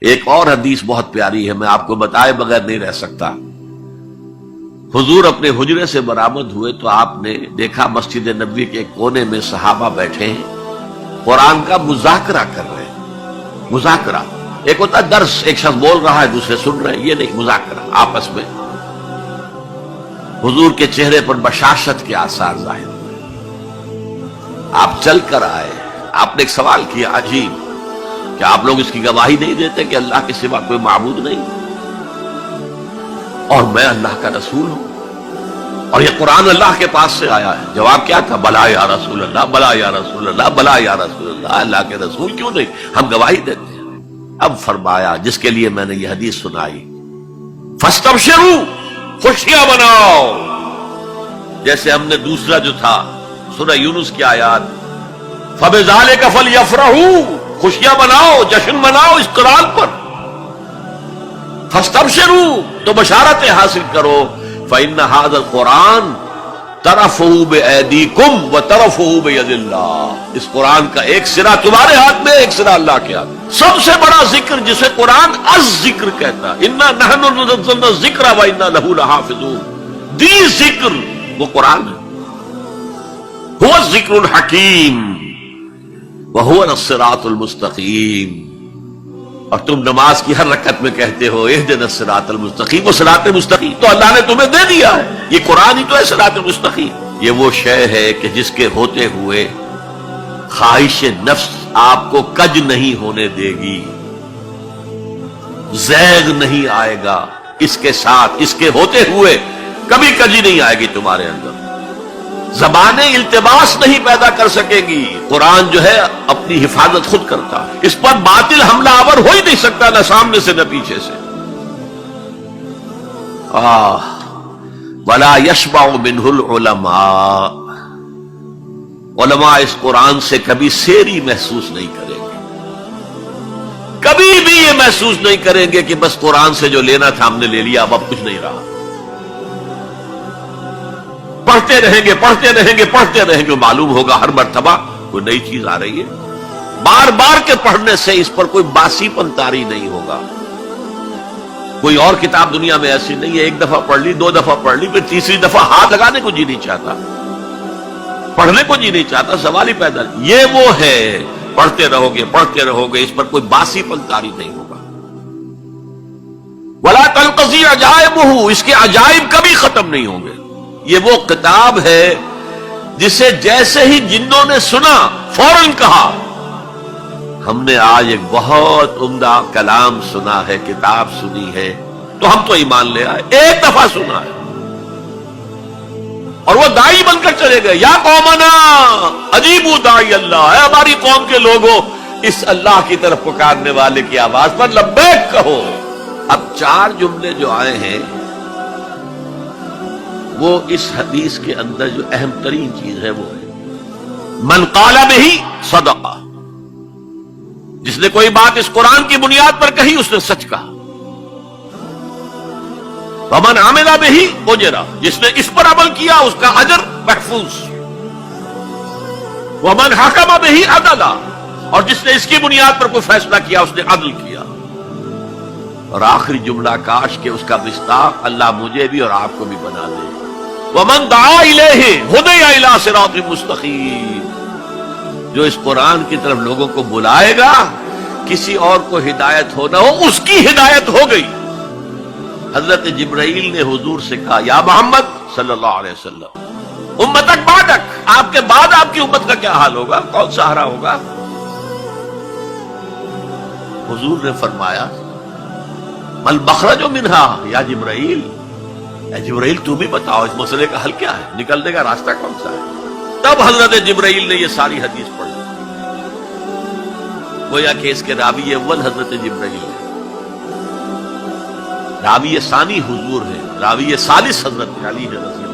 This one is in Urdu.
ایک اور حدیث بہت پیاری ہے، میں آپ کو بتائے بغیر نہیں رہ سکتا۔ حضور اپنے حجرے سے برآمد ہوئے تو آپ نے دیکھا مسجد نبوی کے ایک کونے میں صحابہ بیٹھے ہیں، قرآن کا مذاکرہ کر رہے ہیں۔ مذاکرہ ایک ہوتا ہے درس، ایک شخص بول رہا ہے دوسرے سن رہے ہیں، یہ نہیں، مذاکرہ آپس میں۔ حضور کے چہرے پر بشاشت کے آثار ظاہر ہوئے۔ آپ چل کر آئے، آپ نے ایک سوال کیا عجیب، کہ آپ لوگ اس کی گواہی نہیں دیتے کہ اللہ کے سوا کوئی معبود نہیں اور میں اللہ کا رسول ہوں اور یہ قرآن اللہ کے پاس سے آیا ہے؟ جواب کیا تھا؟ بلا یا رسول اللہ، بلا یا رسول اللہ، بلا یا رسول اللہ۔ اللہ کے رسول کیوں نہیں، ہم گواہی دیتے ہیں۔ اب فرمایا جس کے لیے میں نے یہ حدیث سنائی، فاستبشروا، خوشیاں مناؤ، جیسے ہم نے دوسرا جو تھا سورہ یونس کی آیات، فبذالک فلیفرحوا، خوشیاں مناؤ، جشن مناؤ اس قرآن پر۔ فاستبشروا، تو بشارتیں حاصل کرو، فإن هذا القرآن طرفه بأيديكم وطرفه بيد اللہ، اس قرآن کا ایک سرا تمہارے ہاتھ میں، ایک سرا اللہ کے ہاتھ میں۔ سب سے بڑا ذکر جسے قرآن الذکر کہتا ہے، انا نحن نزلنا الذکر وانا له لحافظون، دی ذکر وہ قرآن ہے، هو الذکر الحکیم وَهُوَ الصِّرَاطُ الْمُسْتَقِيمُ۔ اور تم نماز کی ہر رکعت میں کہتے ہو اهدنا الصراط المستقیم، وہ صراط مستقیم تو اللہ نے تمہیں دے دیا ہے، یہ قرآن ہی تو ہے صراط مستقیم۔ یہ وہ شے ہے کہ جس کے ہوتے ہوئے خواہش نفس آپ کو کج نہیں ہونے دے گی، زیغ نہیں آئے گا اس کے ساتھ، اس کے ہوتے ہوئے کبھی کجی نہیں آئے گی تمہارے اندر، زبانیں التباس نہیں پیدا کر سکے گی۔ قرآن جو ہے اپنی حفاظت خود کرتا ہے، اس پر باطل حملہ آور ہو ہی نہیں سکتا، نہ سامنے سے نہ پیچھے سے۔ وَلَا يَشْبَعُ مِنْهُ الْعُلَمَاءُ، علماء اس قرآن سے کبھی سیری محسوس نہیں کریں گے، کبھی بھی یہ محسوس نہیں کریں گے کہ بس قرآن سے جو لینا تھا ہم نے لے لیا، اب کچھ نہیں رہا۔ پڑھتے رہیں گے، پڑھتے رہیں گے، پڑھتے رہیں گے، معلوم ہوگا ہر مرتبہ کوئی نئی چیز آ رہی ہے۔ بار بار کے پڑھنے سے اس پر کوئی باسی پن طاری نہیں ہوگا۔ کوئی اور کتاب دنیا میں ایسی نہیں ہے، ایک دفعہ پڑھ لی، دو دفعہ پڑھ لی، پھر تیسری دفعہ ہاتھ لگانے کو جی نہیں چاہتا، پڑھنے کو جی نہیں چاہتا، سوال ہی پیدا نہیں۔ یہ وہ ہے، پڑھتے رہو گے، پڑھتے رہو گے، اس پر کوئی باسی پن طاری نہیں ہوگا۔ وَلَا تَنْقَضِي عَجَائِبُهُ، اس کے عجائب کبھی ختم نہیں ہوں گے۔ یہ وہ کتاب ہے جسے جیسے ہی جنوں نے سنا فوراً کہا ہم نے آج ایک بہت عمدہ کلام سنا ہے، کتاب سنی ہے، تو ہم تو ایمان لے آئے۔ ایک دفعہ سنا ہے اور وہ داعی بن کر چلے گئے، یا قومنا اجیبوا داعی اللہ، اے ہماری قوم کے لوگوں اس اللہ کی طرف پکارنے والے کی آواز پر لبیک کہو۔ اب چار جملے جو آئے ہیں وہ اس حدیث کے اندر جو اہم ترین چیز ہے وہ ہے من قال بہ صدق، جس نے کوئی بات اس قرآن کی بنیاد پر کہی اس نے سچ کہا۔ ومن عمل بہ اجر، جس نے اس پر عمل کیا اس کا اجر محفوظ۔ ومن حکم بہ عدل، اور جس نے اس کی بنیاد پر کوئی فیصلہ کیا اس نے عدل کیا۔ اور آخری جملہ کاش کہ اس کا مصداق اللہ مجھے بھی اور آپ کو بھی بنا دے، وَمَن دَعَا إِلَيْهِ هُدِيَ إِلَىٰ صِرَاطٍ مُسْتَقِيمٍ، جو اس قرآن کی طرف لوگوں کو بلائے گا، کسی اور کو ہدایت ہو نہ ہو، اس کی ہدایت ہو گئی۔ حضرت جبرائیل نے حضور سے کہا یا محمد صلی اللہ علیہ وسلم امتک بعدک، آپ کے بعد آپ کی امت کا کیا حال ہوگا، کون سہارا ہوگا؟ حضور نے فرمایا مل مخرج منہا یا جبرائیل، اے جبرائیل تم بھی بتاؤ اس مسئلے کا حل کیا ہے، نکلنے کا راستہ کون سا ہے؟ تب حضرت جبرائیل نے یہ ساری حدیث پڑھی، گویا کہ اس کے راوی اول حضرت جبرائیل ہے، راوی ثانی حضور ہے، راوی ثالث حضرت علی ہے رضی